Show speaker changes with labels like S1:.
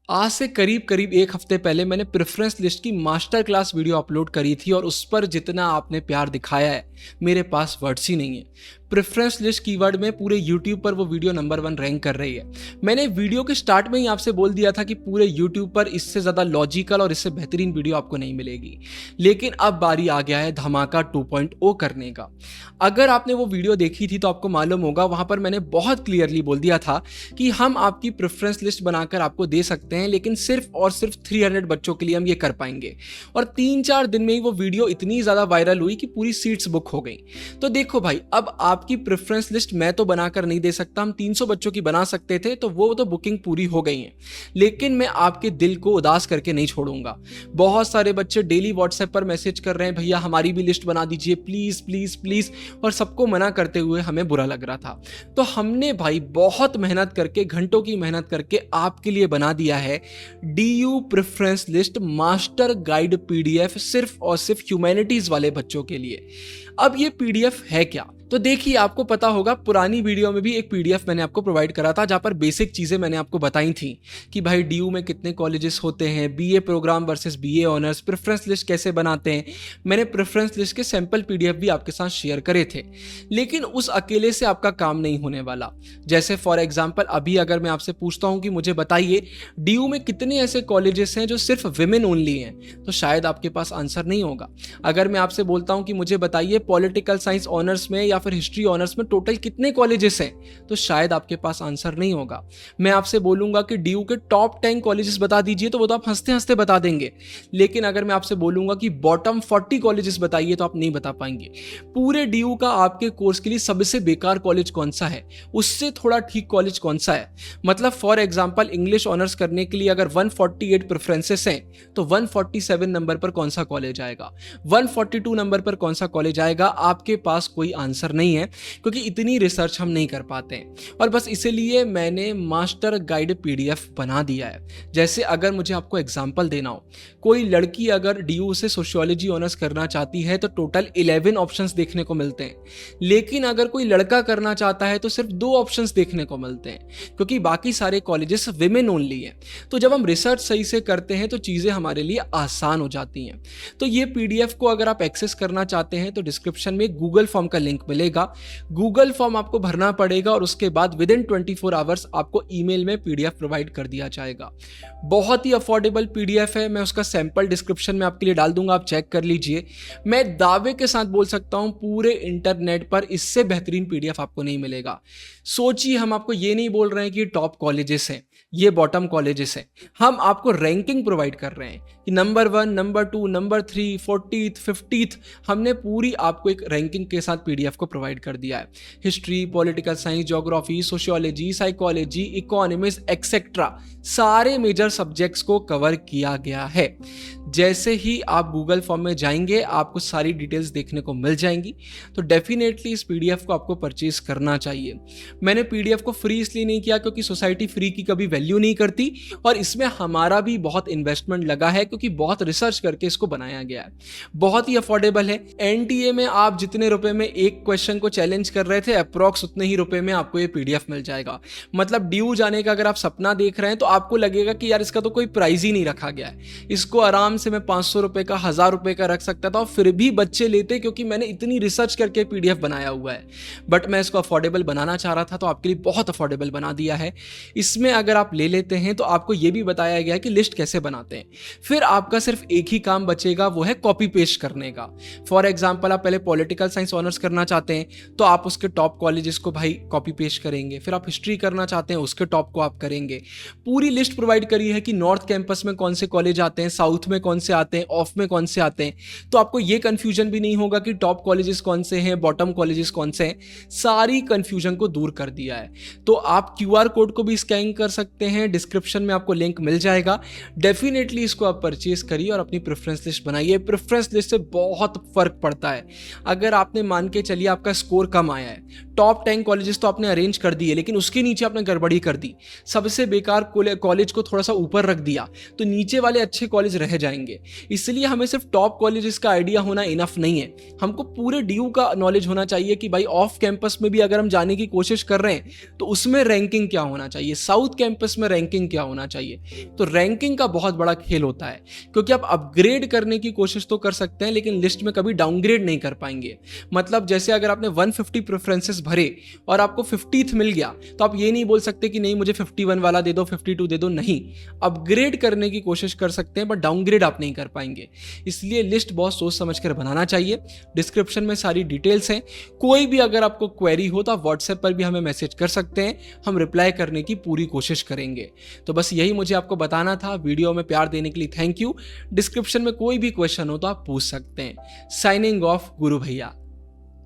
S1: आज से करीब करीब एक हफ्ते पहले मैंने प्रेफरेंस लिस्ट की मास्टर क्लास वीडियो अपलोड करी थी और उस पर जितना आपने प्यार दिखाया है मेरे पास वर्ड्स ही नहीं है। प्रेफरेंस लिस्ट कीवर्ड में पूरे यूट्यूब पर वो वीडियो नंबर 1 रैंक कर रही है। मैंने वीडियो के स्टार्ट में ही आपसे बोल दिया था कि पूरे यूट्यूब पर इससे ज़्यादा लॉजिकल और इससे बेहतरीन वीडियो आपको नहीं मिलेगी, लेकिन अब बारी आ गया है धमाका 2.0 करने का। अगर आपने वो वीडियो देखी थी तो आपको मालूम होगा, वहाँ पर मैंने बहुत क्लियरली बोल दिया था कि हम आपकी प्रेफरेंस लिस्ट बनाकर आपको दे सकते हैं, लेकिन सिर्फ और सिर्फ 300 बच्चों के लिए हम ये कर पाएंगे। और 3-4 दिन में ही वो वीडियो इतनी ज़्यादा वायरल हुई कि पूरी सीट्स बुक हो गई। तो देखो भाई, अब आपकी प्रेफरेंस लिस्ट मैं तो बनाकर नहीं दे सकता, हम 300 बच्चों की बना सकते थे, तो वो तो बुकिंग पूरी हो गई है, लेकिन मैं आपके दिल को उदास करके नहीं छोड़ूंगा। बहुत सारे बच्चे डेली व्हाट्सएप पर मैसेज कर रहे हैं, भैया हमारी भी लिस्ट बना दीजिए प्लीज़ प्लीज़ प्लीज़, और सबको मना करते हुए हमें बुरा लग रहा था। तो हमने भाई बहुत मेहनत करके, घंटों की मेहनत करके आपके लिए बना दिया है DU preference list master guide PDF, सिर्फ और सिर्फ ह्यूमैनिटीज वाले बच्चों के लिए। अब ये PDF है क्या? तो देखिए, आपको पता होगा पुरानी वीडियो में भी एक PDF मैंने आपको प्रोवाइड करा था, जहाँ पर बेसिक चीज़ें मैंने आपको बताई थी कि भाई DU में कितने कॉलेजेस होते हैं, BA program versus BA honours, preference list कैसे बनाते हैं। मैंने प्रेफरेंस लिस्ट के सैंपल PDF भी आपके साथ शेयर करे थे, लेकिन उस अकेले से आपका काम नहीं होने वाला। जैसे फॉर एग्जाम्पल, अभी अगर मैं आपसे पूछता हूँ कि मुझे बताइए DU में कितने ऐसे कॉलेजेस हैं जो सिर्फ विमेन ओनली हैं, तो शायद आपके पास आंसर नहीं होगा। अगर मैं आपसे बोलता हूँ कि मुझे बताइए पॉलिटिकल साइंस ऑनर्स में या फिर हिस्ट्री ऑनर्स में टोटल कितने कॉलेजेस हैं, तो शायद आपके पास आंसर नहीं होगा। मैं आपसे बोलूंगा कि DU के टॉप 10 कॉलेजेस बता दीजिए, तो वो तो आप हंसते हंसते बता देंगे, लेकिन अगर मैं आपसे बोलूंगा कि बॉटम 40 कॉलेजेस बताइए, तो आप नहीं बता पाएंगे। पूरे DU का आपके कोर्स के लिए सबसे बेकार कॉलेज कौन सा है, उससे थोड़ा ठीक कॉलेज कौन सा है। मतलब फॉर एग्जाम्पल, इंग्लिश ऑनर्स करने के लिए अगर 148 प्रेफरेंसेस हैं, तो 147 नंबर पर कौन सा कॉलेज आएगा, 142 नंबर पर कौन सा कॉलेज आएगा, आपके पास कोई आंसर नहीं है, क्योंकि इतनी रिसर्च हम नहीं कर पाते हैं। और बस इसीलिए मैंने मास्टर गाइड PDF बना दिया है। जैसे अगर मुझे आपको एग्जांपल देना हो, कोई लड़की अगर DU से सोशियोलॉजी ऑनर्स करना चाहती है तो टोटल 11 ऑप्शंस देखने को मिलते हैं, लेकिन अगर कोई लड़का करना चाहता है तो सिर्फ 2 ऑप्शंस देखने को मिलते हैं, क्योंकि बाकी सारे कॉलेजेस विमेन ओनली हैं। तो जब हम रिसर्च सही से करते हैं तो चीज़ें हमारे लिए आसान हो जाती हैं। तो ये PDF को अगर आप एक्सेस करना चाहते हैं तो डिस्क्रिप्शन में गूगल फॉर्म का लिंक मिलेगा। गूगल फॉर्म आपको भरना पड़ेगा और उसके बाद विदिन 24 आवर्स आपको ईमेल में PDF प्रोवाइड कर दिया जाएगा। बहुत ही अफोर्डेबल PDF है, मैं उसका सैंपल डिस्क्रिप्शन में आपके लिए डाल दूंगा, आप चेक कर लीजिए। मैं दावे के साथ बोल सकता हूं पूरे इंटरनेट पर इससे बेहतरीन PDF आपको नहीं मिलेगा। सोचिए, हम आपको ये नहीं बोल रहे हैं कि टॉप कॉलेजेस हैं, ये बॉटम कॉलेजेस हैं, हम आपको रैंकिंग प्रोवाइड कर रहे हैं कि number 1, number 2, number 3, 40th, 50th, हमने पूरी आपको एक रैंकिंग के साथ PDF को प्रोवाइड कर दिया है। History, political science, geography, sociology, psychology, economics etcetera सारे मेजर सब्जेक्ट्स को कवर किया गया है। जैसे ही आप गूगल फॉर्म में जाएंगे आपको सारी डिटेल्स देखने को मिल जाएंगी, तो डेफिनेटली इस PDF को आपको परचेज करना चाहिए। मैंने PDF को फ्री इसलिए नहीं किया क्योंकि सोसाइटी फ्री की कभी वैल्यू नहीं करती, और इसमें हमारा भी बहुत इन्वेस्टमेंट लगा है, क्योंकि बहुत रिसर्च करके इसको बनाया गया है। बहुत ही अफोर्डेबल है। NTA में आप जितने रुपए में एक क्वेश्चन को चैलेंज कर रहे थे, अप्रॉक्स उतने ही रुपए में आपको ये PDF मिल जाएगा। मतलब DU जाने का अगर आप सपना देख रहे हैं तो आपको लगेगा कि यार इसका तो कोई प्राइस ही नहीं रखा गया है, इसको आराम से मैं 500 रुपए का, 1000 रुपए का रख सकता था, और फिर भी बच्चे लेते, क्योंकि मैंने इतनी रिसर्च करके PDF बनाया हुआ है। बट मैं इसको अफोर्डेबल बनाना चाह रहा था, तो आपके लिए बहुत अफोर्डेबल बना दिया है। इसमें अगर आप ले लेते हैं तो आपको यह भी बताया गया है कि लिस्ट कैसे बनाते हैं। फिर आपका सिर्फ एक ही काम बचेगा, वो है कॉपी पेस्ट करने का। फॉर एग्जाम्पल, आप पहले पॉलिटिकल साइंस ऑनर्स करना चाहते हैं तो आप उसके टॉप कॉलेजेस को भाई कॉपी पेस्ट करेंगे। फिर आप हिस्ट्री करना चाहते हैं, उसके टॉप को आप करेंगे। पूरी लिस्ट प्रोवाइड करी है कि नॉर्थ कैंपस में कौन से कॉलेज आते हैं, साउथ में कौन से आते हैं, ऑफ में कौन से आते हैं, तो आपको ये कंफ्यूजन भी नहीं होगा कि टॉप कॉलेजेस कौन से हैं, बॉटम कॉलेजेस कौन से हैं। सारी कंफ्यूजन को दूर कर दिया है। तो आप QR कोड को भी स्कैन कर सकते हैं, डिस्क्रिप्शन में आपको लिंक मिल जाएगा। डेफिनेटली इसको आप परचेज करिए और अपनी प्रेफरेंस लिस्ट बनाइए। प्रेफरेंस लिस्ट से बहुत फर्क पड़ता है। अगर आपने मान के चलिए आपका स्कोर कम आया है, टॉप 10 कॉलेजेस तो आपने अरेंज कर दिए लेकिन उसके नीचे आपने गड़बड़ी कर दी, सबसे बेकार कॉलेज को थोड़ा सा ऊपर रख दिया, तो नीचे वाले अच्छे कॉलेज रह जाएंगे। इसलिए हमें सिर्फ टॉप कॉलेजेस का आइडिया होना इनफ नहीं है, हमको पूरे ड्यू का नॉलेज होना चाहिए कि भाई ऑफ कैंपस में भी अगर हम जाने की कोशिश कर रहे हैं तो उसमें रैंकिंग क्या होना चाहिए, साउथ कैंपस में रैंकिंग क्या होना चाहिए। तो रैंकिंग का बहुत बड़ा खेल होता है, क्योंकि आप अपग्रेड करने की कोशिश तो कर सकते हैं लेकिन लिस्ट में कभी डाउनग्रेड नहीं कर पाएंगे। मतलब जैसे अगर आपने 150 प्रेफरेंसेस भरे और आपको 50th मिल गया, तो आप ये नहीं बोल सकते कि नहीं मुझे 51 वाला दे दो, 52 दे दो, नहीं, अपग्रेड करने की कोशिश कर सकते हैं बट डाउनग्रेड आप नहीं कर पाएंगे। इसलिए लिस्ट बहुत सोच समझ कर बनाना चाहिए। डिस्क्रिप्शन में सारी डिटेल्स हैं, कोई भी अगर आपको क्वेरी हो तो आप व्हाट्सएप पर भी हमें मैसेज कर सकते हैं, हम रिप्लाई करने की पूरी कोशिश करेंगे। तो बस यही मुझे आपको बताना था। वीडियो में प्यार देने के लिए थैंक यू। डिस्क्रिप्शन में कोई भी क्वेश्चन हो तो आप पूछ सकते हैं। साइनिंग ऑफ, गुरु भैया।